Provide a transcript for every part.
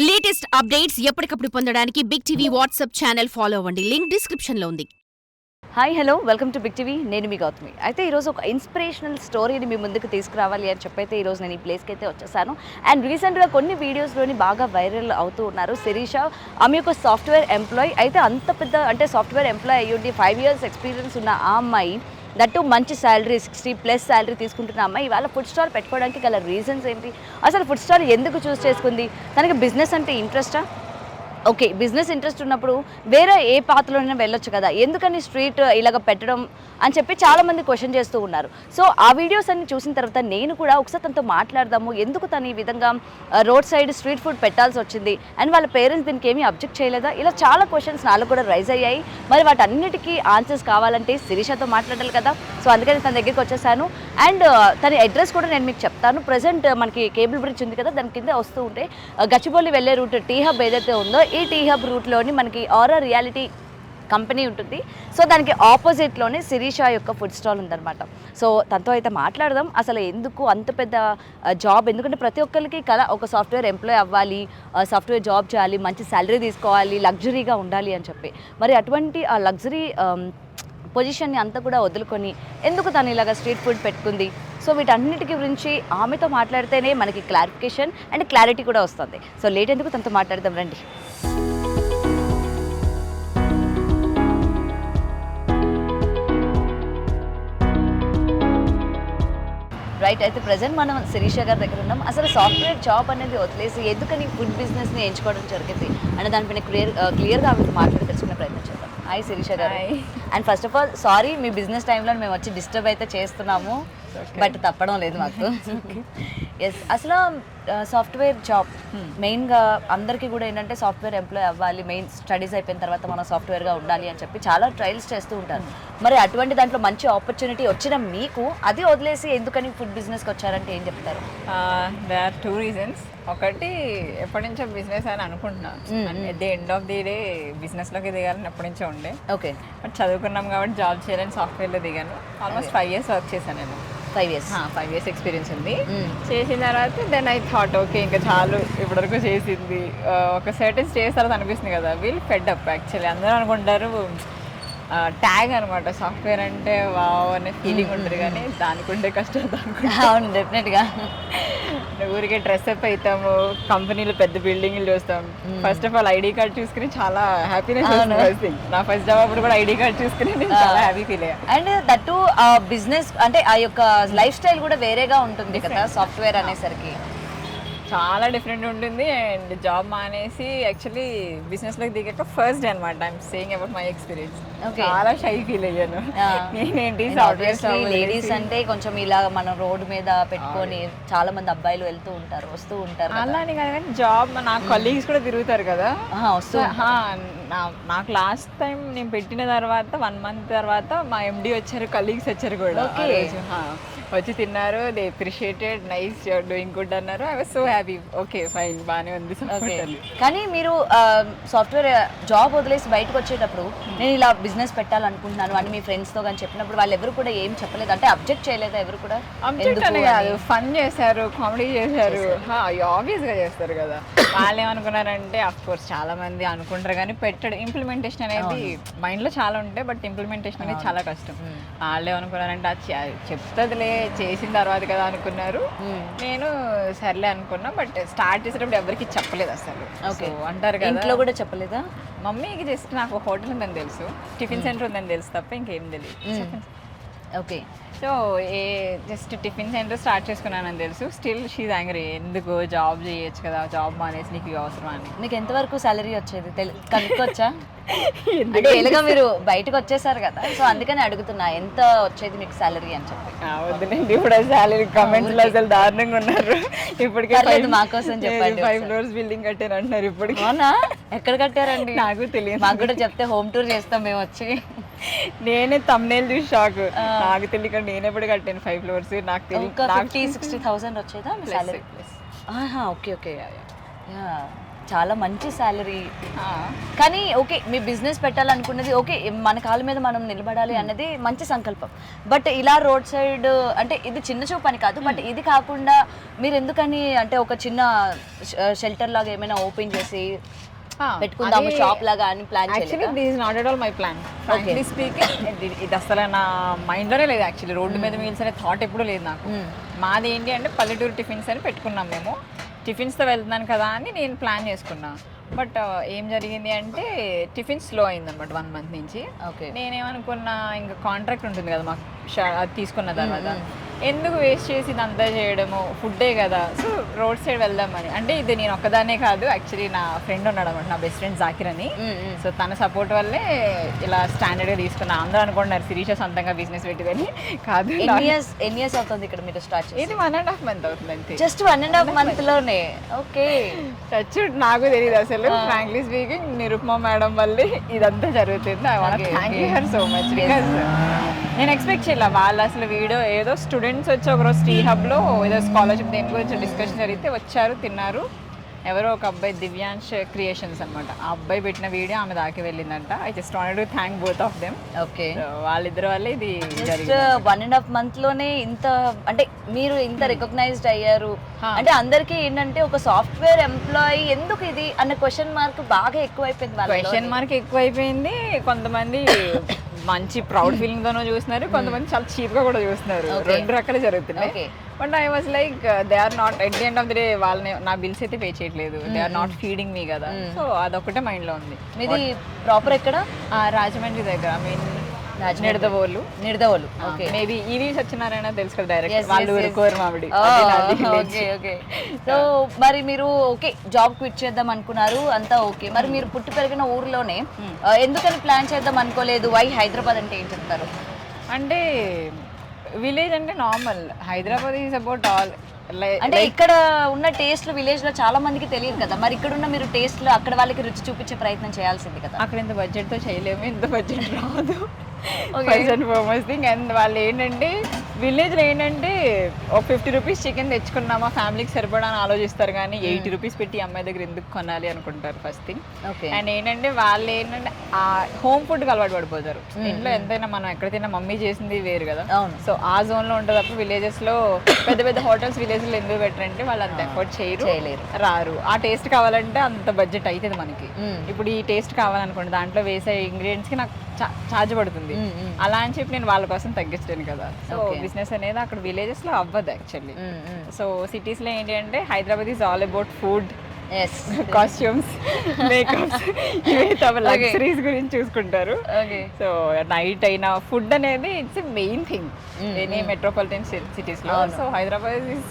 Latest updates ఎప్పటికప్పుడు పొందడానికి big TV WhatsApp channel follow అవ్వండి. లింక్ డిస్క్రిప్షన్ లో ఉంది. Hi hello welcome to big TV. నేను మీ గౌతమి. అయితే ఈరోజు ఒక ఇన్స్పిరేషనల్ స్టోరీని మీ ముందుకు తీసుకురావాలి అని చెప్పైతే ఈరోజు నేను ఈ ప్లేస్కి అయితే వచ్చేసాను. అండ్ రీసెంట్గా కొన్ని వీడియోస్లోని బాగా వైరల్ అవుతూ ఉన్నారు శిరీష. ఆమె ఒక సాఫ్ట్వేర్ ఎంప్లాయ్. అయితే అంత పెద్ద అంటే సాఫ్ట్వేర్ ఎంప్లాయ్ అయ్యుండి 5 years ఎక్స్పీరియన్స్ ఉన్న ఆ అమ్మాయి, దట్టు మంచి శాలరీ 60+ శాలరీ తీసుకుంటున్న అమ్మాయి ఇవాళ ఫుడ్ స్టాల్ పెట్టుకోవడానికి గల రీజన్స్ ఏంటి, అసలు ఫుడ్ స్టాల్ ఎందుకు చూస్ చేసుకుంది, తనకి బిజినెస్ అంటే ఇంట్రెస్టా? ఓకే, బిజినెస్ ఇంట్రెస్ట్ ఉన్నప్పుడు వేరే ఏ పాత్రలోనైనా వెళ్ళొచ్చు కదా, ఎందుకని స్ట్రీట్ ఇలాగ పెట్టడం అని చెప్పి చాలామంది క్వశ్చన్ చేస్తూ ఉన్నారు. సో ఆ వీడియోస్ అన్ని చూసిన తర్వాత నేను కూడా ఒకసారి తనతో మాట్లాడదాము, ఎందుకు తను ఈ విధంగా రోడ్ సైడ్ స్ట్రీట్ ఫుడ్ పెట్టాల్సి వచ్చింది, అండ్ వాళ్ళ పేరెంట్స్ దీనికి ఏమీ అబ్జెక్ట్ చేయలేదా, ఇలా చాలా క్వశ్చన్స్ నాలో కూడా రైజ్ అయ్యాయి. మరి వాటన్నిటికీ ఆన్సర్స్ కావాలంటే శిరీషతో మాట్లాడాలి కదా. సో అందుకని తన దగ్గరికి వచ్చేసాను. అండ్ తన అడ్రస్ కూడా నేను మీకు చెప్తాను. ప్రజెంట్ మనకి కేబుల్ బ్రిడ్జ్ ఉంది కదా, దాని కింద వస్తూ ఉంటే గచ్చిబౌలి వెళ్ళే రూట్ టీ హబ్ ఏదైతే ఉందో ఈ టీ హబ్ రూట్లోని మనకి ఆరా రియాలిటీ కంపెనీ ఉంటుంది. సో దానికి ఆపోజిట్లోనే శిరీష యొక్క ఫుడ్ స్టాల్ ఉందన్నమాట. సో తనతో అయితే మాట్లాడదాం, అసలు ఎందుకు అంత పెద్ద జాబ్, ఎందుకంటే ప్రతి ఒక్కరికి కల ఒక సాఫ్ట్వేర్ ఎంప్లాయ్ అవ్వాలి, సాఫ్ట్వేర్ జాబ్ చేయాలి, మంచి శాలరీ తీసుకోవాలి, లగ్జరీగా ఉండాలి అని చెప్పి. మరి అటువంటి ఆ లగ్జరీ పొజిషన్ని అంతా కూడా వదులుకొని ఎందుకు తను ఇలాగ స్ట్రీట్ ఫుడ్ పెట్టుకుంది, సో వీటన్నిటికి గురించి ఆమెతో మాట్లాడితేనే మనకి క్లారిఫికేషన్ అండ్ క్లారిటీ కూడా వస్తుంది. సో లేట్ ఎందుకు, తనతో మాట్లాడదాం రండి. రైట్, అయితే ప్రజెంట్ మనం శిరీష గారి దగ్గర ఉన్నాం. అసలు సాఫ్ట్వేర్ జాబ్ అనేది వదిలేసి ఎందుకని ఫుడ్ బిజినెస్ని ఎంచుకోవడం జరిగింది అని దానిపైన క్లియర్గా ఆమె మాట్లాడి తెలుసుకునే ప్రయత్నం చేద్దాం. హాయ్ శిరీష గారు. And first of all sorry, me business టైంలో మేము వచ్చి డిస్టర్బ్ అయితే చేస్తున్నాము, బట్ తప్పడం లేదు మాకు. ఎస్, అసలు సాఫ్ట్వేర్ జాబ్ మెయిన్గా అందరికీ కూడా ఏంటంటే సాఫ్ట్వేర్ ఎంప్లాయ్ అవ్వాలి, మెయిన్ స్టడీస్ అయిపోయిన తర్వాత మనం సాఫ్ట్వేర్గా ఉండాలి అని చెప్పి చాలా ట్రయల్స్ చేస్తూ ఉంటారు. మరి అటువంటి దాంట్లో మంచి ఆపర్చునిటీ వచ్చిన మీకు అది వదిలేసి ఎందుకని ఫుడ్ బిజినెస్కి వచ్చారంటే ఏం చెప్తారు? They are 2 reasons. ఒకటి, ఎప్పటి నుంచో బిజినెస్ అని అనుకుంటున్నా. At the end of the day బిజినెస్లోకి దిగాలని ఎప్పటి నుంచో ఉండే. ఓకే, బట్ చదువుకున్నాం కాబట్టి జాబ్ చేయాలని సాఫ్ట్వేర్లో దిగాను. ఆల్మోస్ట్ 5 years వర్క్ చేశాను నేను. 5 years 5 years ఎక్స్పీరియన్స్ ఉంది. చేసిన తర్వాత దెన్ ఐ థాట్ ఓకే ఇంకా చాలు ఇప్పటివరకు చేసింది. ఒక సర్టెన్ స్టేజ్ తర్వాత అనిపిస్తుంది కదా, వీల్ ఫెడ్ అప్. యాక్చువల్లీ అందరూ అనుకుంటారు ట్యాగ్ అనమాట సాఫ్ట్వేర్ అంటే వావ్ అనే ఫీలింగ్ ఉంటుంది, కానీ దానికి ఉండే కష్టం దానికి. అవును, డెఫినెట్గా. ఊరికే డ్రెస్ అప్ అవుతాము, కంపెనీలో పెద్ద బిల్డింగ్లు చూస్తాం. First of all ID card చూసుకుని చాలా హ్యాపీనెస్ వస్తుంది. నా ఫస్ట్ జాబ్ అప్పుడు కూడా ఐడి కార్డ్ చూసుకుని నేను చాలా హ్యాపీ ఫీల్ అయ్యా. అండ్ దట్టు బిజినెస్ అంటే ఆ యొక్క లైఫ్ స్టైల్ కూడా వేరేగా ఉంటుంది కదా సాఫ్ట్వేర్ అనేసరికి. చాలా డిఫరెంట్ ఉంటుంది. అండ్ జాబ్ మానేసి యాక్చువల్లీ బిజినెస్లోకి దిగాక ఫస్ట్ డే అనమాట. I'm saying about my experience. చాలా షై ఫీల్ అయ్యాను. నేనేంటి సాఫ్ట్వేర్ లేడీస్ అంటే కొంచెం ఇలా మనం రోడ్డు మీద పెట్టుకొని చాలా మంది అబ్బాయిలు వెళ్తూ ఉంటారు, వస్తూ ఉంటారు. అలా అని కాదు, కానీ జాబ్ నా కొలీగ్స్ కూడా తిరుగుతారు కదా. నాకు లాస్ట్ టైం నేను పెట్టిన తర్వాత 1 month తర్వాత మా ఎండి వచ్చారు, కలీగ్స్ వచ్చారు కూడా. వచ్చి తిన్నారు, they appreciated, nice you're doing good అన్నారు. I was so happy. Okay fine, బాగానే ఉంది. కానీ మీరు సాఫ్ట్వేర్ జాబ్ వదిలేసి బయటకు వచ్చేటప్పుడు నేను ఇలా బిజినెస్ పెట్టాలనుకుంటున్నాను అని మీ ఫ్రెండ్స్తో కానీ చెప్పినప్పుడు వాళ్ళు ఎవరు కూడా ఏం చెప్పలేదు, అంటే అబ్జెక్ట్ చేయలేదా ఎవరు కూడా? అబ్జెక్ట్ అని కాదు, ఫన్ చేశారు, కామెడీ చేశారు. ఆబ్వియస్గా చేస్తారు కదా. వాళ్ళు ఏమనుకున్నారంటే అఫ్ కోర్స్ చాలా మంది అనుకుంటారు, కానీ పెట్టడం ఇంప్లిమెంటేషన్ అనేది మైండ్లో చాలా ఉంటాయి, బట్ ఇంప్లిమెంటేషన్ అనేది చాలా కష్టం. వాళ్ళు ఏమనుకున్నారంటే అది చెప్తుందిలే చేసిన తర్వాత కదా అనుకున్నారు. నేను సర్లే అనుకున్నా, బట్ స్టార్ట్ చేసేటప్పుడు ఎవరికి చెప్పలేదు అసలు. ఓకే, అంటారు కదా, ఇంట్లో కూడా చెప్పలేదా? మమ్మీకి జస్ట్ నాకు హోటల్ ఉందని తెలుసు, టిఫిన్ సెంటర్ ఉందని తెలుసు తప్ప ఇంకేం తెలియదు. Okay, so just tiffin centre start చేసుకున్నానని తెలుసు. స్టిల్ షీజ్ యాంగ్రీ, ఎందుకు జాబ్ చేయొచ్చు కదా, జాబ్ మానేసి నీకు అవసరం అని. మీకు ఎంతవరకు సాలరీ వచ్చేది కనుక్కోవచ్చా? అంటే ఎలాగా మీరు బయటకు వచ్చేసారు కదా, సో అందుకని అడుగుతున్నా ఎంత వచ్చేది మీకు సాలరీ అని చెప్పి. వద్దులేండి, ఇప్పుడు సాలరీ కమెంట్స్ లో అసలు దారుణంగా ఉన్నారు. ఇప్పటికే మా కోసం చెప్పండి. 5 floors బిల్డింగ్ కట్టారు అంటున్నారు. ఇప్పుడు అవునా? ఎక్కడ కట్టారండి? నాకు తెలియదు. మాకు కూడా చెప్తే హోమ్ టూర్ చేస్తాం మేము వచ్చి. నేనే thumbnail చూసి షాక్. నాకు తెలియక నేను ఎప్పుడు కట్టాను 5 floors. నాకు తెలియదు. 50,000-60,000 వచ్చేదా మీ సాలరీ? Okay okay. చాలా మంచి శాలరీ. కానీ ఓకే, మీ బిజినెస్ పెట్టాలనుకున్నది ఓకే, మన కాళ్ళ మీద మనం నిలబడాలి అన్నది మంచి సంకల్పం. బట్ ఇలా రోడ్ సైడ్ అంటే ఇది చిన్న చూపు అని కాదు, బట్ ఇది కాకుండా మీరు ఎందుకని అంటే ఒక చిన్న షెల్టర్ లాగా ఏమైనా ఓపెన్ చేసి పెట్టుకుందాము షాప్ లాగా అని ప్లాన్ చేయాలి? Actually this is not at all my plan. Frankly speaking ఇది అసలు నా మైండ్లోనే లేదు. యాక్చువల్లీ రోడ్డు మీద మీల్స్ అనే థాట్ ఎప్పుడు లేదు నాకు. మాది ఏంటి అంటే పల్లెటూరు టిఫిన్స్ అని పెట్టుకున్నాం మేము. టిఫిన్స్తో వెళ్తున్నాను కదా అని నేను ప్లాన్ చేసుకున్నా. బట్ ఏం జరిగింది అంటే టిఫిన్ స్లో అయింది అనమాట 1 month నుంచి. నేనేమనుకున్నా ఇంకా కాంట్రాక్ట్ ఉంటుంది కదా మాకు అది తీసుకున్న తర్వాత, ఎందుకు వేస్ట్ చేసి ఇదంతా చేయడము, ఫుడ్డే కదా, సో రోడ్ సైడ్ వెళ్దామని. అంటే ఇది నేను ఒక్కదానే కాదు, యాక్చువల్లీ నా ఫ్రెండ్ ఉన్నాడు అనమాట, నా బెస్ట్ ఫ్రెండ్ జాకిర్ అని. సో తన సపోర్ట్ వల్లే ఇలా స్టాండర్డ్గా తీసుకున్నా. అందరూ అనుకుంటున్నారు శిరీష సొంతంగా బిజినెస్ పెట్టిందని. కాదు. ఎన్ని ఇయర్స్ అవుతుంది ఇక్కడ మీరు స్టార్ట్ చేసి? ఇది 1.5 month అవుతుంది అంతే. జస్ట్ 1.5 month లోనే? ఓకే. టచ్ నాకు తెలియదు అసలు. ఫ్రాంక్లీ స్పీకింగ్ నిరుపమా మేడం వల్లే ఇదంతా జరుగుతుంది. I want thank you her so much. Because నేను ఎక్స్పెక్ట్ చేయలే. వాళ్ళు అసలు వీడియో ఏదో స్టూడెంట్స్ వచ్చి ఒకరోజు స్టీ హబ్లో ఏదో స్కాలర్షిప్ దేని గురించి డిస్కషన్ జరిగితే వచ్చారు, తిన్నారు. ఎవరో ఒక అబ్బాయి దివ్యాంశ్ క్రియేషన్స్ అనమాట, ఆ అబ్బాయి పెట్టిన వీడియో ఆమె దాకి వెళ్ళిందంట. I just wanted to thank both of them. Okay. వాళ్ళిద్దరి వల్లే ఇది జస్ట్ 1.5 month లోనే ఇంత అంటే మీరు ఇంత రికగ్నైజ్డ్ అయ్యారు అంటే అందరికీ ఏంటంటే ఒక సాఫ్ట్వేర్ ఎంప్లాయీ ఎందుకు ఇది అన్న క్వశ్చన్ మార్క్ బాగా ఎక్కువైపోయింది. క్వశ్చన్ మార్క్ ఎక్కువైపోయింది. కొంతమంది మంచి ప్రౌడ్ ఫీలింగ్ తోనో చూస్తున్నారు, కొంతమంది చాలా చీప్ గా కూడా చూస్తున్నారు. 2 రకాలు జరుగుతున్నాయి. But I was like they are not at the end of the day వాళ్ళని నా బిల్స్ అయితే పే చేయట్లేదు. They are not feeding me కదా. సో అదొకటే మైండ్ లో ఉంది. మీది ప్రాపర్ ఎక్కడ? రాజమండ్రి దగ్గర. I mean Nidadavolu. Okay. Maybe EV Satyanarayana తెలుసు కదా, డైరెక్ట్ వాళ్ళు కోరు మామిడి. సో మరి మీరు ఓకే జాబ్ క్విట్ చేద్దాం అనుకున్నారు, అంతా ఓకే. మరి మీరు పుట్టి పెరిగిన ఊర్లోనే ఎందుకని ప్లాన్ చేద్దాం అనుకోలేదు? వై హైదరాబాద్ అంటే ఏం చెప్తారు? అంటే విలేజ్ అంటే normal, Hyderabad is about all. అంటే ఇక్కడ ఉన్న టేస్ట్లు విలేజ్ లో చాలా మందికి తెలియదు కదా, మరి ఇక్కడ ఉన్న మీరు టేస్ట్లు అక్కడ వాళ్ళకి రుచి చూపించే ప్రయత్నం చేయాల్సింది కదా. అక్కడ ఇంత బడ్జెట్ తో చేయలేము, ఇంత బడ్జెట్ రాదు. First and foremost thing. And వాళ్ళు ఏంటంటే విలేజ్లో ఏంటంటే ఒక 50 రూపీస్ చికెన్ తెచ్చుకున్నామా ఫ్యామిలీకి సరిపడా అని ఆలోచిస్తారు, కానీ 80 రూపీస్ పెట్టి అమ్మాయి దగ్గర ఎందుకు కొనాలి అనుకుంటారు ఫస్ట్ థింగ్. అండ్ ఏంటంటే వాళ్ళు ఏంటంటే ఆ హోమ్ ఫుడ్కి అలవాటు పడిపోతారు. ఇంట్లో ఎంతైనా మనం ఎక్కడ తిన్నా మమ్మీ చేసింది వేరు కదా. సో ఆ జోన్లో ఉంటుంది తప్ప విలేజెస్లో పెద్ద పెద్ద హోటల్స్ విలేజ్లో ఎందుకు పెట్టారంటే వాళ్ళు అంత ఎఫర్ట్ చేయలేరు, రారు. ఆ టేస్ట్ కావాలంటే అంత బడ్జెట్ అవుతుంది మనకి. ఇప్పుడు ఈ టేస్ట్ కావాలనుకోండి, దాంట్లో వేసే ఇంగ్రీడియంట్స్కి నాకు ఛార్జ్ పడుతుంది. అలా అని చెప్పి నేను వాళ్ళ కోసం తగ్గించాను కదా. సో బిజినెస్ అనేది అక్కడ విలేజెస్ లో అవ్వదు యాక్చువల్లీ. సో సిటీస్ లో ఏంటి అంటే Hyderabad is all about food, costumes, makeups, ఇవే తమ లగ్జరీస్ గురించి చూసుకుంటారు. సో నైట్ అయినా ఫుడ్ అనేది it's main thing any metropolitan cities లో. So Hyderabad is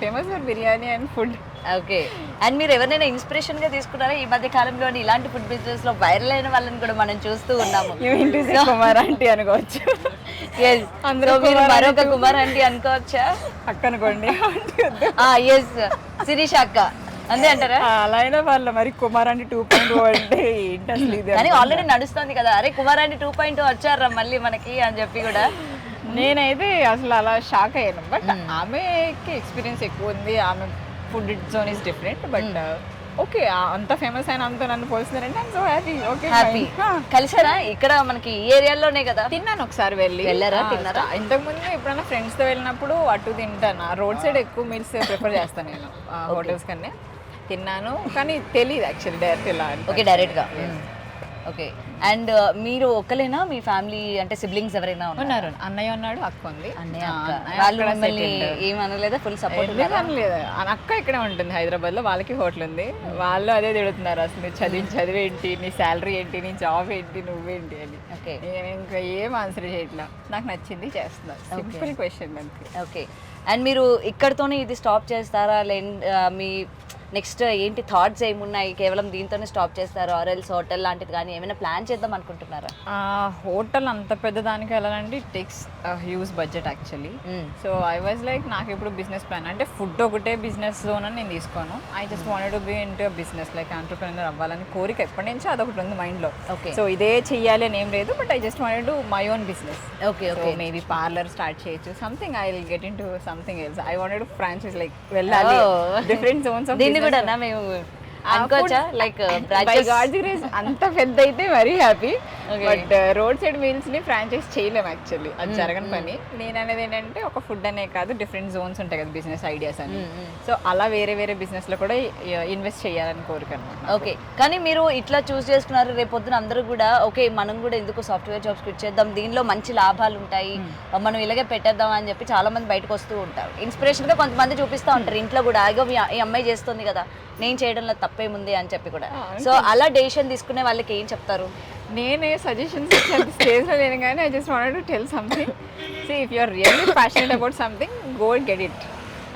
famous for biryani and food. Okay. And మీరు ఎవరైనా ఇన్స్పిరేషన్ గా తీసుకున్నారా ఈ మధ్య కాలంలో ఇలాంటి ఫుడ్ బిజినెస్ లో వైరల్ అయిన వాళ్ళని కూడా మనం చూస్తూ ఉన్నాము? కుమార్ ఆంటీ అనుకోవచ్చు. మరొక కుమార్ ఆంటీ అనుకోవచ్చా? అక్క అనుకోండి. ఎస్, శిరీష అక్క అంతే అంటారా? అలా అయినా వాళ్ళ మరి కుమార్ ఆంటీ 2.0 అంటే ఏంటి అసలు ఇది? కానీ ఆల్రెడీ నడుస్తుంది కదా, అరే కుమార్ ఆంటీ 2.0 వచ్చారా మళ్ళీ మనకి అని చెప్పి కూడా. నేనైతే అసలు అలా షాక్ అయ్యాను. బట్ ఆమెకి ఎక్స్పీరియన్స్ ఎక్కువ ఉంది, ఆమె food zone is different. But okay, అంత ఫేమస్ అయిన అంత నన్ను పోల్స్తున్నారంటే I'm so happy. Okay, happy. కలిసారా ఇక్కడ మనకి ఈ ఏరియాలోనే కదా? తిన్నాను ఒకసారి వెళ్ళారా? తిన్నారా? ఇంతకుముందు ఎప్పుడైనా ఫ్రెండ్స్తో వెళ్ళినప్పుడు అటు తింటాను. రోడ్ సైడ్ ఎక్కువ మీల్స్ ప్రిఫర్ చేస్తాను నేను హోటల్స్ కన్నా. తిన్నాను కానీ తెలియదు యాక్చువల్లీ డైరెక్ట్ ఇలా. ఓకే, డైరెక్ట్గా. ఓకే. అండ్ మీరు ఒక్కలేనా, మీ ఫ్యామిలీ అంటే సిబ్లింగ్స్ ఎవరైనా ఉన్నారు? అన్నయ్య ఉన్నాడు, అక్క ఉంది. వాళ్ళు మిమ్మల్ని ఏమనలేదా? ఫుల్ సపోర్ట్ లేదు. అక్క ఇక్కడే ఉంటుంది హైదరాబాద్ లో, వాళ్ళకి హోటల్ ఉంది. వాళ్ళు అదే తిడుతున్నారు, అసలు చదివేంటి, నీ శాలరీ ఏంటి, నీ జాబ్ ఏంటి, నువ్వేంటి అని. నేను ఇంకా ఏం ఆన్సర్ చేయట్లా, నాకు నచ్చింది చేస్తున్నా. సింపుల్ క్వశ్చన్ అంతే. ఓకే. అండ్ మీరు ఇక్కడతోనే ఇది స్టాప్ చేస్తారా? మీ నెక్స్ట్ ఏంటి థాట్స్ ఏమున్నాయి? కేవలం దీంతోనే స్టాప్ చేస్తారా? ఆర్ఎల్స్ హోటల్ లాంటిది కానీ ఏమైనా ప్లాన్ చేద్దాం అనుకుంటున్నారా? హోటల్ అంత పెద్ద దానికి వెళ్ళాలంటే it takes huge budget actually. So I was like నాకు ఇప్పుడు బిజినెస్ ప్లాన్ అంటే ఫుడ్ ఒకటే బిజినెస్ జోన్ అని నేను తీసుకోను. I just wanted to be into business like entrepreneur అవ్వాలని కోరిక ఎప్పటి నుంచి అదొకటి ఉంది మైండ్లో. సో ఇదే చెయ్యాలి అని ఏం లేదు, but I just wanted to my own business. Okay. Maybe parlour start చేయొచ్చు, something. I will get into something else. I wanted to franchise like వెళ్ళాలి, డిఫరెంట్ జోన్స్ ఆఫ్ కూడా మేము అనుకోవచ్చా లైక్ బై గాడ్స్ గ్రేస్ అంత పెద్ద అయితే very happy. But road side meals ని franchise చేయలేము యాక్చువల్లీ, అది జరగని పని. నేను అనేది ఏంటంటే ఒక ఫుడ్ అనే కాదు, డిఫరెంట్ జోన్స్ ఉంటాయి కదా బిజినెస్ ఐడియాస్ అని. సో అలా వేరే వేరే బిజినెస్ లో కూడా ఇన్వెస్ట్ చేయాలని కోరిక అనమాట. ఓకే, కానీ మీరు ఇట్లా చూస్ చేసుకున్నారు, రేపు పొద్దున అందరూ కూడా ఓకే మనం కూడా ఎందుకు సాఫ్ట్వేర్ జాబ్స్ క్విట్ చేద్దాం, దీనిలో మంచి లాభాలు ఉంటాయి, మనం ఇలాగే పెట్టేద్దాం అని చెప్పి చాలా మంది బయటకు వస్తూ ఉంటారు. ఇన్స్పిరేషన్ గా కొంతమంది చూపిస్తూ ఉంటారు ఇంట్లో కూడా, అయ్యో ఈ అమ్మాయి చేస్తుంది కదా, నేను చేయడంలో తప్పేముంది అని చెప్పి కూడా. సో అలా డెసిషన్ తీసుకునే వాళ్ళకి ఏం చెప్తారు? నేనే సజెషన్స్ ఇచ్చేంత స్టేజ్లో లేను, కానీ I just wanted to tell something. See if you are really passionate about something, go and get it.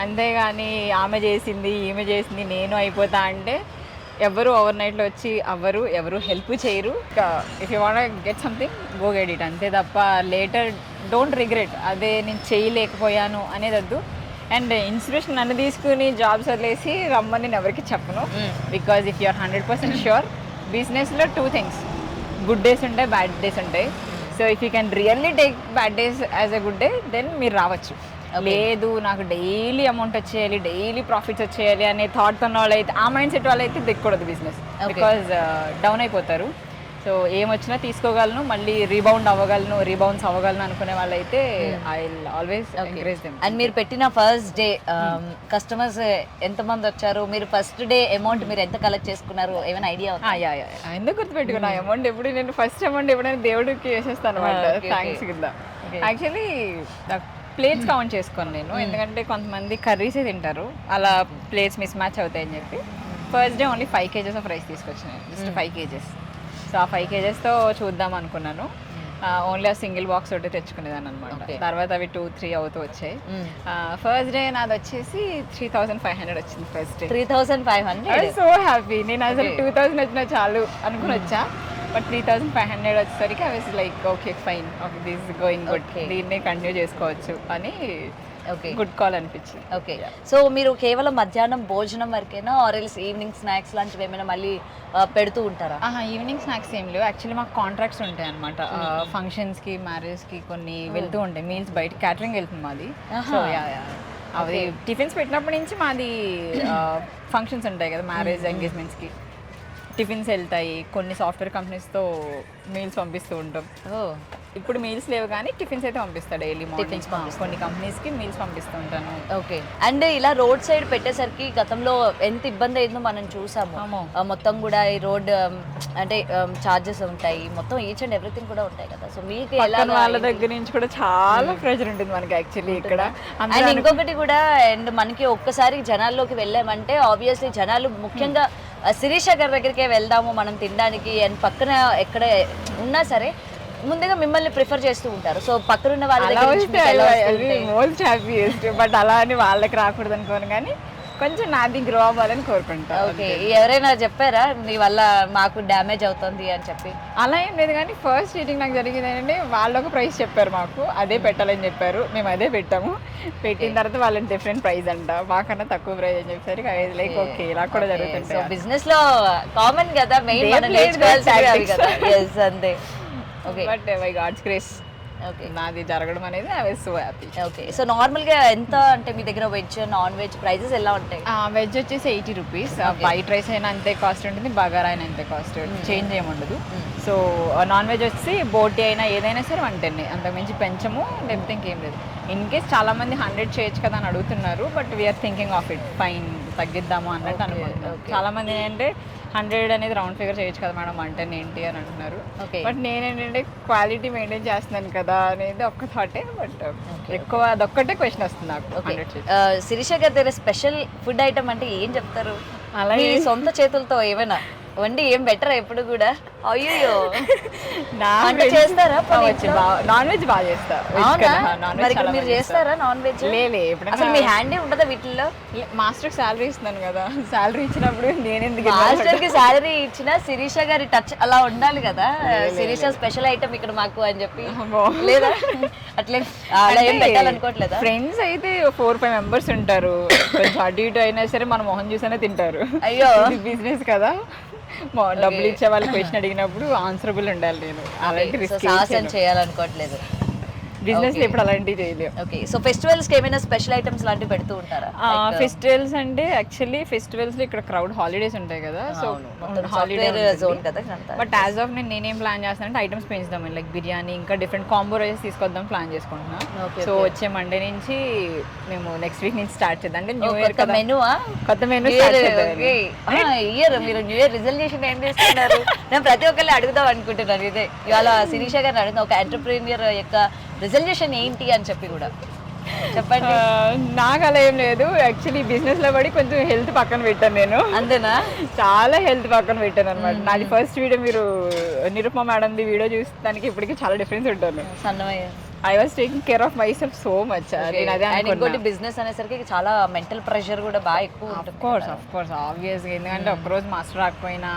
అంతేగాని ఆమె చేసింది ఈమె చేసింది నేను అయిపోతా అంటే ఎవరు ఓవర్ నైట్లో వచ్చి ఎవరు హెల్ప్ చేయరు. If you want get something, go get it, అంతే తప్ప లేటర్ డోంట్ రిగ్రెట్ అదే నేను చేయలేకపోయాను అనేది వద్దు. అండ్ ఇన్స్పిరేషన్ నన్ను తీసుకుని జాబ్స్ వదిలేసి రమ్మని నేను ఎవరికి చెప్పను. Because if you are 100% sure, బిజినెస్లో 2 things, గుడ్ డేస్ ఉంటాయి, బ్యాడ్ డేస్ ఉంటాయి. So if you can really take bad days as a good day, then మీరు రావచ్చు. లేదు నాకు డైలీ అమౌంట్ వచ్చేయాలి, డైలీ ప్రాఫిట్స్ వచ్చేయాలి అనే థాట్ ఉన్న వాళ్ళు అయితే, ఆ మైండ్ సెట్ వాళ్ళు అయితే దిక్కకూడదు బిజినెస్, బికాజ్ డౌన్ అయిపోతారు. సో ఏమొచ్చినా తీసుకోగలను, మళ్ళీ రీబౌన్స్ అవ్వగలను అనుకునే వాళ్ళైతే I will always encourage them. And మీరు పెట్టిన ఫస్ట్ డే కస్టమర్స్ ఎంతమంది వచ్చారు, మీరు ఫస్ట్ డే అమౌంట్ మీరు ఎంత కలెక్ట్ చేసుకున్నారు, ఏమైనా ఐడియా ఉందా? ఎందుకు గుర్తుపెట్టుకున్నా అమౌంట్ ఎప్పుడు, నేను ఫస్ట్ అమౌంట్ ఎప్పుడైనా దేవుడికి వేసేస్తాను అనమాట, థ్యాంక్స్ కింద. యాక్చువల్లీ ప్లేట్స్ కౌంట్ చేసుకోను నేను, ఎందుకంటే కొంతమంది కర్రీసే తింటారు, అలా ప్లేట్స్ మిస్ మ్యాచ్ అవుతాయని చెప్పి first day only 5 kgs of rice తీసుకొచ్చినాను, జస్ట్ 5 kgs. సో ఆ 5 kgsతో చూద్దాం అనుకున్నాను. ఓన్లీ ఆ సింగిల్ బాక్స్ ఒకటి తెచ్చుకునేదాన్ని అనమాట. తర్వాత అవి 2-3 అవుతూ వచ్చాయి. ఫస్ట్ డే నాది వచ్చేసి 3,500 వచ్చింది. First day 3,500. So happy. నేను అసలు 2,000 వచ్చినా చాలు అనుకుని వచ్చా, బట్ 3,500 వచ్చేసరికి I was like okay fine, okay this is going good, దీన్నే కంటిన్యూ చేసుకోవచ్చు అని గుడ్ కాల్ అనిపించింది. ఓకే, సో మీరు కేవలం మధ్యాహ్నం భోజనం వరకేనా, ఆర్ ఎల్స్ ఈవినింగ్ స్నాక్స్ లాంటివి ఏమైనా మళ్ళీ పెడుతూ ఉంటారా? ఈవినింగ్ స్నాక్స్ ఏం లేవు యాక్చువల్లీ, మాకు కాంట్రాక్ట్స్ ఉంటాయి అనమాట. ఫంక్షన్స్కి మ్యారేజ్కి కొన్ని వెళ్తూ ఉంటాయి మీల్స్, బయట క్యాటరింగ్ వెళ్తుంది మాది. సో అవి టిఫిన్స్ పెట్టినప్పటి నుంచి మాది ఫంక్షన్స్ ఉంటాయి కదా, మ్యారేజ్ ఎంగేజ్మెంట్స్కి టిఫిన్స్ వెళ్తాయి. కొన్ని సాఫ్ట్వేర్ కంపెనీస్తో మీల్స్ పంపిస్తూ ఉంటాం. ఇప్పుడు మీల్స్ లేవు కానీ టిఫిన్స్ అయితే పంపిస్తాడు డైలీ మార్నింగ్. కొన్ని కంపెనీస్కి మీల్స్ పంపిస్తూ ఉంటాను. ఓకే, అండ్ ఇలా రోడ్ సైడ్ పెట్టేసరికి గతంలో ఎంత ఇబ్బంది అయిందో మనం చూసాము. మొత్తం కూడా ఈ రోడ్ అంటే చార్జెస్ ఉంటాయి, మొత్తం ఈచ్ అండ్ ఎవ్రీథింగ్ కూడా ఉంటాయి కదా. సో మీకు ఎలా, వాళ్ళ దగ్గర నుంచి కూడా చాలా ప్రెషర్ ఉంటుంది మనకి యాక్చువల్లీ ఇక్కడ. అండ్ ఇంకొకటి కూడా, అండ్ మనకి ఒక్కసారి జనాల్లోకి వెళ్ళామంటే ఆబ్వియస్లీ జనాలు ముఖ్యంగా శిరీష గారి దగ్గరికే వెళ్దాము మనం తినడానికి, అండ్ పక్కన ఎక్కడ ఉన్నా సరే ముందుగా మిమ్మల్ని ప్రిఫర్ చేస్తూ ఉంటారు. సో పక్కనున్న వాళ్ళ మోస్ట్ హ్యాపీయెస్ట్, బట్ అలా అని వాళ్ళకి రాకూడదు అనుకోను, కానీ కొంచెం నాది గ్రో అవ్వాలని కోరుకుంటా. ఓకే, ఎవరైనా చెప్పారా మీ వల్ల మాకు డ్యామేజ్ అవుతుంది అని చెప్పి? అలా ఏం లేదు, కానీ ఫస్ట్ మీటింగ్ నాకు జరిగింది ఏంటంటే వాళ్ళు ఒక ప్రైస్ చెప్పారు, మాకు అదే పెట్టాలని చెప్పారు, మేము అదే పెట్టాము. పెట్టిన తర్వాత వాళ్ళని డిఫరెంట్ ప్రైస్ అంట, మాకన్నా తక్కువ ప్రైస్ అని చెప్పేసరికి లైక్ ఓకే ఇలా కూడా జరుగుతుంది. బిజినెస్ లో కామన్ కదా, మెయిన్ అంతే. బట్ బై గాడ్స్ గ్రేస్ నాది జరగడం అనేది I was so happy. Okay, so normal గా ఎంత అంటే మీ దగ్గర వెజ్ నాన్ వెజ్ ప్రైసెస్ ఎలా ఉంటాయి? వెజ్ వచ్చేసి 80 రూపీస్, వైట్ రైస్ అయినా అంతే కాస్ట్ ఉంటుంది, బగారా అయినా అంతే కాస్ట్, చేంజ్ ఏముండదు. సో నాన్ వెజ్ వచ్చి బోటీ అయినా ఏదైనా సరే 110, అంతకుమించి పెంచము, లేకపోతే ఇంకేం లేదు. ఇన్ కేస్ చాలా మంది 100 చేయొచ్చు కదా అని అడుగుతున్నారు, but we're thinking of it, fine తగ్గిద్దాము అన్నట్టు అనుకుంటున్నాం. చాలా మంది ఏంటంటే 100 అనేది రౌండ్ ఫిగర్ చేయొచ్చు కదా మేడం, 110 ఏంటి అని అంటున్నారు. బట్ నేనేంటంటే క్వాలిటీ మెయింటైన్ చేస్తున్నాను కదా అనేది ఒక్క థాటే, బట్ ఎక్కువ అదొక్కటే క్వశ్చన్ వస్తుంది నాకు. శిరీష గారి దగ్గర స్పెషల్ ఫుడ్ ఐటమ్ అంటే ఏం చెప్తారు? అలాగే సొంత చేతులతో ఏమైనా వండి ఏం బెటర్ ఎప్పుడు కూడా? అయ్యో చేస్తారా? నాన్ వెజ్ బాగా చేస్తా. మీరు చేస్తారా నాన్ వెజ్? అసలు మీ హ్యాండ్ ఉండదా వీటిల్లో? మాస్టర్ శాలరీ ఇస్తున్నాను కదా, శాలరీ ఇచ్చినప్పుడు నేనెందుకు? మాస్టర్ కి శాలరీ ఇచ్చిన శిరీష గారి టచ్ అలా ఉండాలి కదా, శిరీష స్పెషల్ ఐటమ్ ఇక్కడ మాకు అని చెప్పి. లేదా అట్లే అలా ఏం పెట్టాలనుకోవట్లేదా? ఫ్రెండ్స్ అయితే 4-5 మెంబర్స్ ఉంటారు, కొంచెం అటు ఇటు అయినా సరే మన మొహం చూసైనా తింటారు. అయ్యో బిజినెస్ కదా, డబ్బులు ఇచ్చే వాళ్ళు క్వశ్చన్ అడిగినప్పుడు ఆన్సరబుల్ ఉండాలి. నేను అలాంటి రిస్క్ చేయాలనుకోవట్లేదు. బిజినెస్ ఇప్పుడు అలాంటివి చేయలేము. ఓకే, సో ఫెస్టివల్స్ కి ఏమైనా స్పెషల్ ఐటమ్స్ లాంటివి పెడుతూ ఉంటారా? ఫెస్టివల్స్ అంటే యాక్చువల్లీ ఫెస్టివల్స్ లో ఇక్కడ క్రౌడ్ హాలిడేస్ ఉంటాయి కదా, సో హాలిడే జోన్ కదా. బట్ యాజ్ ఆఫ్ నేనేం ప్లాన్ చేస్తానంటే ఐటమ్స్ పెంచుదాం, లైక్ బిర్యానీ ఇంకా డిఫరెంట్ కాంబో రైస్ తీసుకొద్దాం ప్లాన్ చేసుకుంటున్నా. సో వచ్చే మండే నుంచి మేము నెక్స్ట్ వీక్ నుంచి స్టార్ట్ చేద్దాం. అంటే న్యూ ఇయర్ కదా, కొత్త మెనూ ఇయర్ మీరు న్యూ ఇయర్ రిజల్యూషన్ ఏం చేస్తున్నారు? నేను ప్రతి ఒక్కరిని అడుగుదాం అనుకుంటున్నాను. ఇదే ఇవాళ శిరీష గారిని అడుగుదాం, ఒక ఎంటర్ప్రీనియర్ యొక్క రిజల్యూషన్ ఏంటి అని చెప్పి కూడా చెప్పండి. నాకు అలా ఏం లేదు, యాక్చువల్లీ బిజినెస్ లో పడి కొంచెం హెల్త్ పక్కన పెట్టాను నేను. అంతేనా? చాలా హెల్త్ పక్కన పెట్టాను అనమాట. నాది ఫస్ట్ వీడియో మీరు నిరుపమ మేడంది వీడియో చూస్తానికి ఇప్పటికి చాలా డిఫరెన్స్ ఉంటుంది. సన్నమయ్య I was taking care of myself so much. ఇంకోటి బిజినెస్ అనేసరికి చాలా మెంటల్ ప్రెషర్ కూడా బాగా ఎక్కువ ఉంటుంది. ఆఫ్ కోర్స్ ఆబ్వియస్గా, ఎందుకంటే ఒక్కరోజు మాస్టర్ రాకపోయినా,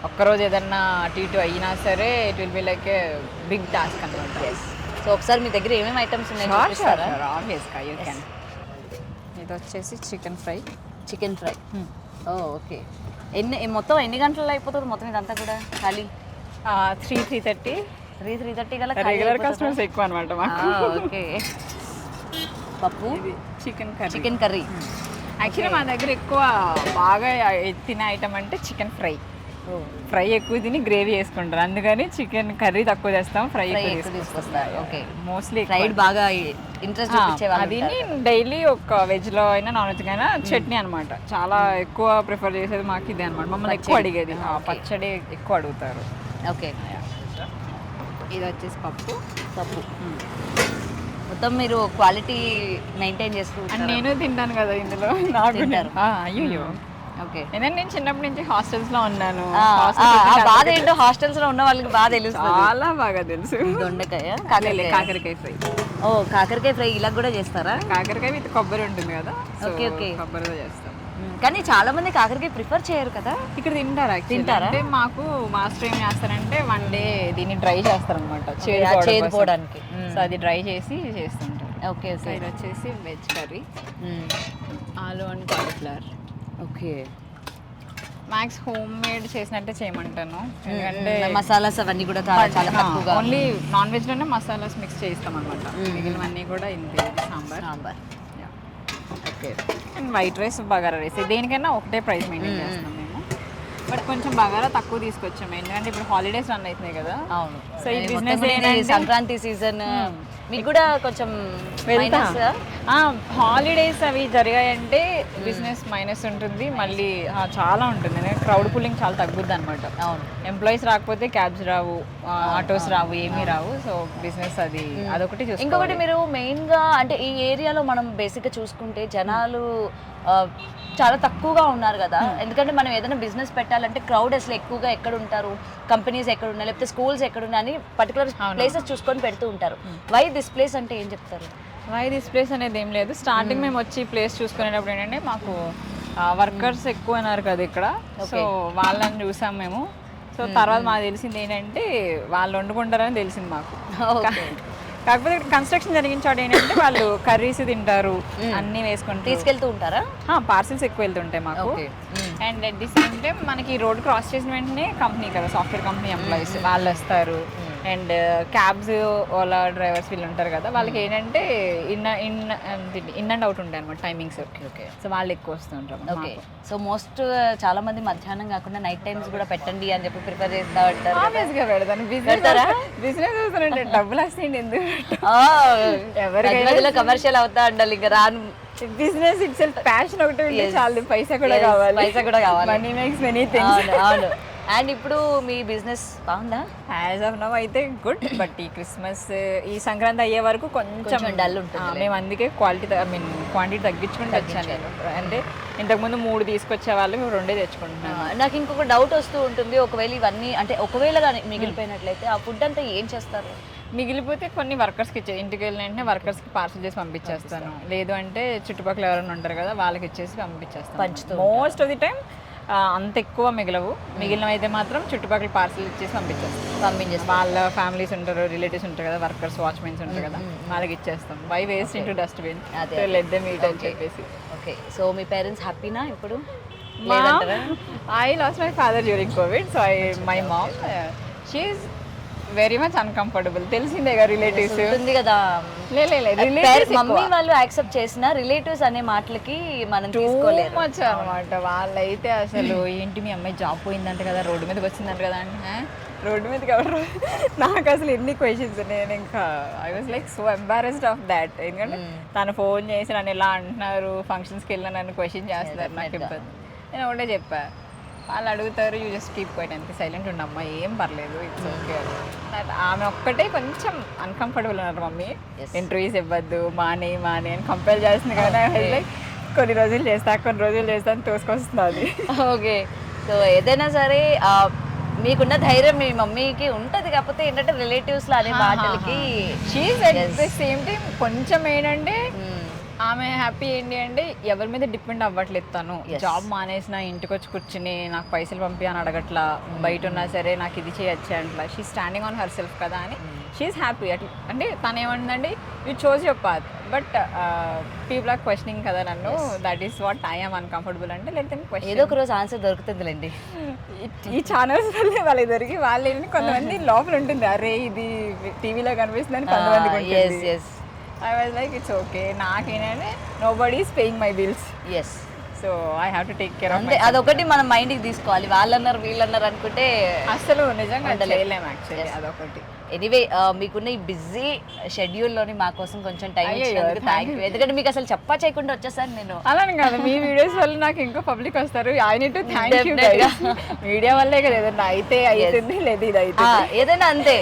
ఒక్కరోజు ఏదన్నా అటు ఇటు అయినా సరే it will be like a big task అనమాట. సో ఒకసారి మీ దగ్గర ఏమేమి ఐటమ్స్ ఉన్నాయి? ఆబ్వియస్గా యూ కెన్. ఇది వచ్చేసి chicken fry. Chicken fry, okay. మొత్తం ఎన్ని గంటల్లో అయిపోతుంది మొత్తం ఇదంతా కూడా? ఖాళీ 3:30. 3:30 గల రెగ్యులర్ కస్టమర్స్ ఎక్కువ అనమాట మాకు. ఓకే. పప్పు, చికెన్ కర్రీ. యాక్చువల్లీ మా దగ్గర ఎక్కువ బాగా తినే ఐటమ్ అంటే చికెన్ ఫ్రై. ఫ్రై ఎక్కువ తిని గ్రేవీ వేసుకుంటారు, అందుకని చికెన్ కర్రీ తక్కువ చేస్తాం, ఫ్రై ఎక్కువ తీసుకొస్తారు. ఓకే, మోస్ట్లీ ఫ్రైడ్ బాగా ఇంట్రెస్ట్ చూపించేవాళ్ళు. అది డైలీ ఒక వెజ్ లో అయినా నాన్ వెజ్ అయినా చట్నీ అనమాట. చాలా ఎక్కువ ప్రిఫర్ చేసేది మాకు ఇదే అనమాట. మమ్మల్ని ఎక్కువ అడిగేది పచ్చడి ఎక్కువ అడుగుతారు. ఓకే, ఇది వచ్చేసి పప్పు. మొత్తం మీరు క్వాలిటీ మెయింటైన్ చేస్తూ నేను తింటాను కదా ఇందులో, నాకు అయ్యో. ఓకే, నేను చిన్నప్పటి నుంచి హాస్టల్స్ లో ఉన్నాను. బాధ ఏంటో హాస్టల్స్ లో ఉన్న వాళ్ళకి బాగా తెలుసు, చాలా బాగా తెలుసు. దొండకాయ, కాకరకాయ ఫ్రై. ఓ, కాకరకాయ ఫ్రై ఇలా కూడా చేస్తారా? కాకరకాయ విత్ కొబ్బరి ఉంటుంది కదా, ఓకే ఓకే, కొబ్బరితో చేస్తాం. కానీ చాలా మంది కాకరకాయ ప్రిఫర్ చేయరు కదా. ఇక్కడ తింటారా? అంటే మాకు మాస్టర్ ఏం చేస్తారంటే వన్ డే దీన్ని డ్రై చేస్తారనమాట, చేదుకోవడానికి. సో అది డ్రై చేసి చేస్తుంటారు. ఓకే, ఇది వచ్చేసి వెజ్ కర్రీ, ఆలు and cauliflower. Okay, max home made చేసినట్టే చేయమంటాను, ఎందుకంటే మసాలాస్ అవన్నీ కూడా చాలా తక్కువగా. ఓన్లీ నాన్ వెజ్ లోనే మసాలాస్ మిక్స్ చేస్తాం అనమాట, మిగిలినవన్నీ కూడా ఇంతే. Sambar, okay. And white rice, bagara rice, దేనికైనా ఒకటే ప్రైస్ మెయింటైన్ చేస్తాం మేము. బట్ కొంచెం బగారా తక్కువ తీసుకొచ్చాము, ఎందుకంటే ఇప్పుడు హాలిడేస్ రన్ అవుతున్నాయి కదా. అవును, సో ఈ బిజినెస్ సంక్రాంతి సీజన్ మీకు కూడా కొంచెం హాలిడేస్ అవి జరిగాయంటే బిజినెస్ మైనస్ ఉంటుంది, మళ్ళీ చాలా ఉంటుంది. క్రౌడ్ పుల్లింగ్ చాలా తగ్గుద్ది అనమాట. అవును, ఎంప్లాయీస్ రాకపోతే క్యాబ్స్ రావు, ఆటోస్ రావు, ఏమీ రావు. సో బిజినెస్ అదొకటి చూసుకోవాలి. ఇంకొకటి మీరు మెయిన్గా అంటే ఈ ఏరియాలో మనం బేసిక్గా చూసుకుంటే జనాలు చాలా తక్కువగా ఉన్నారు కదా. ఎందుకంటే మనం ఏదైనా బిజినెస్ పెట్టాలంటే క్రౌడ్ అసలు ఎక్కువగా ఎక్కడ ఉంటారు, కంపెనీస్ ఎక్కడ ఉన్నాయి, లేకపోతే స్కూల్స్ ఎక్కడ ఉన్నాయి అని పర్టికులర్ ప్లేసెస్ చూసుకొని పెడుతూ ఉంటారు. వై దిస్ ప్లేస్ అంటే ఏం చెప్తారు? వై దిస్ ప్లేస్ అనేది ఏం లేదు, స్టార్టింగ్ మేము వచ్చి ప్లేస్ చూసుకునేటప్పుడు ఏంటంటే మాకు వర్కర్స్ ఎక్కువ ఉన్నారు కదా ఇక్కడ, సో వాళ్ళని చూసాం మేము. సో తర్వాత మాకు తెలిసింది ఏంటంటే వాళ్ళు వండుకుంటారని తెలిసింది మాకు. కాకపోతే కన్స్ట్రక్షన్ జరిగిన చోట ఏంటంటే వాళ్ళు కర్రీస్ తింటారు, అన్ని వేసుకుంటారు. తీసుకెళ్తూ ఉంటారా? పార్సిల్స్ ఎక్కువ వెళ్తుంటాయి మాకు. And at the same time మనకి రోడ్ క్రాస్ చేసిన వెంటనే కంపెనీ కదా, సాఫ్ట్వేర్ కంపెనీ ఎంప్లాయీస్ వాళ్ళు వస్తారు. అండ్ క్యాబ్స్, ఓలా డ్రైవర్స్ వీళ్ళు ఉంటారు కదా, వాళ్ళకి ఏంటంటే ఇన్ అండ్ అవుట్ ఉంటాయి అనమాట టైమింగ్స్. ఓకే, సో వాళ్ళు ఎక్కువ వస్తుంటారు. ఓకే, సో మోస్ట్ చాలా మంది మధ్యాహ్నం కాకుండా నైట్ టైమ్స్ కూడా పెట్టండి అని చెప్పి ప్రిఫర్ చేస్తా ఉంటారు. ఆబ్వియస్గా పెడతాను, బిజినెస్ వస్తుంటే డబ్బులు వస్తాయండి, ఎందుకు ఎవరికైనా కమర్షియల్ అవుతా ఉండాలి. ఇంకా రాను బిజినెస్ ఇట్ సెల్ఫ్ ప్యాషన్ ఒకటి ఉంటే చాలు, పైసా కూడా కావాలి, మనీ మేక్స్ మెనీ థింగ్స్. అవును. అండ్ ఇప్పుడు మీ బిజినెస్ బాగుందా? యాజ్ ఆఫ్ నౌ అయితే గుడ్, బట్ ఈ క్రిస్మస్, ఈ సంక్రాంతి అయ్యే వరకు కొంచెం డల్ ఉంటుంది. మేము అందుకే క్వాంటిటీ తగ్గించుకుంటూ వచ్చాను నేను. అంటే ఇంతకుముందు 3 తీసుకొచ్చే వాళ్ళు మేము 2 తెచ్చుకుంటున్నాను. నాకు ఇంకొక డౌట్ వస్తూ ఉంటుంది, ఒకవేళ ఇవన్నీ అంటే ఒకవేళ కానీ మిగిలిపోయినట్లయితే ఆ ఫుడ్ అంతా ఏం చేస్తారు? మిగిలిపోతే కొన్ని వర్కర్స్కి ఇంటికి వెళ్ళిన వెంటనే వర్కర్స్కి పార్సల్ చేసి పంపించేస్తాను, లేదు అంటే చుట్టుపక్కల ఎవరైనా ఉంటారు కదా వాళ్ళకి ఇచ్చేసి పంపించేస్తాను. మోస్ట్ ఆఫ్ ది టైం అంత ఎక్కువ మిగిలవు, మిగిలినవి అయితే మాత్రం చుట్టుపక్కల పార్సల్ ఇచ్చేసి పంపించేస్తాం. వాళ్ళ ఫ్యామిలీస్ ఉంటారు, రిలేటివ్స్ ఉంటారు కదా, వర్కర్స్, వాచ్మెన్స్ ఉంటారు కదా, వాళ్ళకి ఇచ్చేస్తాం. Why waste into dustbin, let them eat అని చెప్పేసి. ఓకే, సో మీ పేరెంట్స్ హ్యాపీనా ఇప్పుడు? I lost my father during COVID, so my mom, she's very much uncomfortable. తెలిసిందేగా రిలేటివ్స్. ఉంటుంది కదా మమ్మీ వాళ్ళు యాక్సెప్ట్ చేసిన రిలేటివ్స్ అనే మాటలకి మనం తీసుకోలేదు మచ్ అనమాట. వాళ్ళైతే అసలు ఏంటి మీ అమ్మాయి జాబ్ పోయిందంట కదా, రోడ్డు మీదకి వచ్చిందంట కదా అంటే రోడ్డు మీదకి ఎవరు నాకు అసలు ఎన్ని క్వశ్చన్స్. నేను ఇంకా I was like so embarrassed of that. ఎందుకంటే తను ఫోన్ చేసి నన్ను ఇలా అంటున్నారు, ఫంక్షన్స్కి వెళ్ళినా నన్ను క్వశ్చన్ చేస్తున్నారు, నాకు ఇబ్బంది. నేను ఒకటే చెప్పా, వాళ్ళు అడుగుతారు యూ జస్ట్ కీప్ క్వైట్, అంతే సైలెంట్ ఉండమ్మా, ఏం పర్లేదు, ఇట్స్ ఓకే. ఆమె ఒక్కటే కొంచెం అన్కంఫర్టబుల్ అన్నారు మమ్మీ, ఇంటర్వ్యూస్ ఇవ్వద్దు మానే అని కంపేర్ చేస్తుంది కదా. లైక్ కొన్ని రోజులు చేస్తా అని తోసుకొస్తుంది అది. ఓకే, సో ఏదైనా సరే మీకున్న ధైర్యం మీ మమ్మీకి ఉంటుంది, కాకపోతే ఏంటంటే రిలేటివ్స్ లో అనే మాటలకి సేమ్ టైం కొంచెం ఏంటంటే ఆమె హ్యాపీ ఏంటి అంటే ఎవరి మీద డిపెండ్ అవ్వట్లేదు. తను జాబ్ మానేసిన ఇంటికి వచ్చి కూర్చుని నాకు పైసలు పంపి అని అడగట్లా, బయట ఉన్నా సరే నాకు ఇది చేయొచ్చు అంట్లా. She standing on herself కదా అని షీఈస్ హ్యాపీ. అట్లా అంటే తను ఏమంటుందండి, you chose your path but people are questioning కదా నన్ను, that is what I am uncomfortable అంటే లేకపోతే ఏదో ఒక రోజు ఆన్సర్ దొరుకుతుందిలేండి. ఈ ఛానల్స్ వల్లే వాళ్ళకి దొరికి వాళ్ళు కొంతమంది లోపల ఉంటుంది, అరే ఇది టీవీలో కనిపిస్తుంది అని కొంతమంది. I was like, it's okay. నాకేనంటే nobody is paying my bills. Yes. So I have to take care of myself. అదొకటి మనం మైండ్కి తీసుకోవాలి, వాళ్ళన్నారు వీళ్ళన్నారు అనుకుంటే అసలు నిజంగా చేయలేము యాక్చువల్లీ. అదొకటి. ఎనీవే మీకున్న ఈ బిజీ షెడ్యూల్లోని మా కోసం కొంచెం టైం ఇచ్చినందుకు థ్యాంక్ యూ. ఎందుకంటే మీకు అసలు చెప్పా చేయకుండా వచ్చేసాను నేను. అలానే కాదు, మీ వీడియోస్ వల్ల నాకు ఇంకా పబ్లిక్ వస్తారు. I need to thank you. Media వల్లే కదా ఏదైనా అయితే అవుతుంది, లేదు ఇది అయితే ఏదైనా అంతే,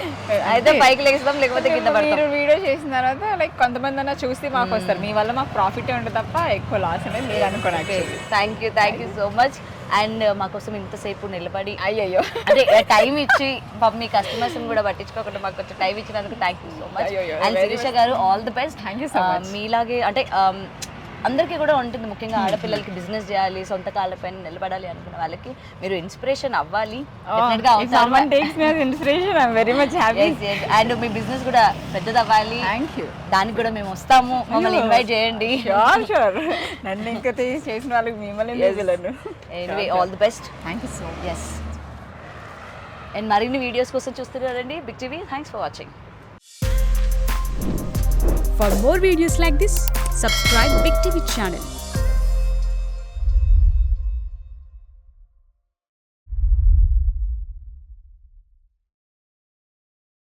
అయితే పైకి లేస్తాం లేకపోతే కింద పడతాం. మీరు వీడియో చేసిన తర్వాత లైక్ కొంతమంది అన్న చూసి మాకు వస్తారు, మీ వల్ల మాకు ప్రాఫిట్ ఉంటుంది తప్ప ఎక్కువ లాస్ అనేది మీరు అనుకోండి. Thank you so much. And మా కోసం ఇంతసేపు నిలబడి అయ్యో అదే టైం ఇచ్చి పాపం మీ కస్టమర్స్ కూడా పట్టించుకోకుండా మాకు కొంచెం టైం ఇచ్చినందుకు thank you so much. And Shirisha గారు all the best. Thank you so much. మీలాగే అంటే అందరికీ కూడా ఉంటుంది, ముఖ్యంగా ఆడపిల్లలకి బిజినెస్ చేయాలి, సొంత కాళ్ళపైన నిలబడాలి అనుకున్న వాళ్ళకి మీరు ఇన్స్పిరేషన్ అవ్వాలి. అండ్ మీ బిజినెస్ కూడా పెద్దది అవ్వాలి. దానికి కూడా మేము వస్తాము, మమ్మల్ని ఇన్వైట్ చేయండి. నన్ను ఇంకా చేసిన వాళ్ళకి మిమ్మల్ని anyway all the best. Thank you so much. Yes, and మరిన్ని వీడియోస్ కోసం చూస్తున్నారండి big TV. Thanks for watching. For more videos like this, subscribe Big TV channel.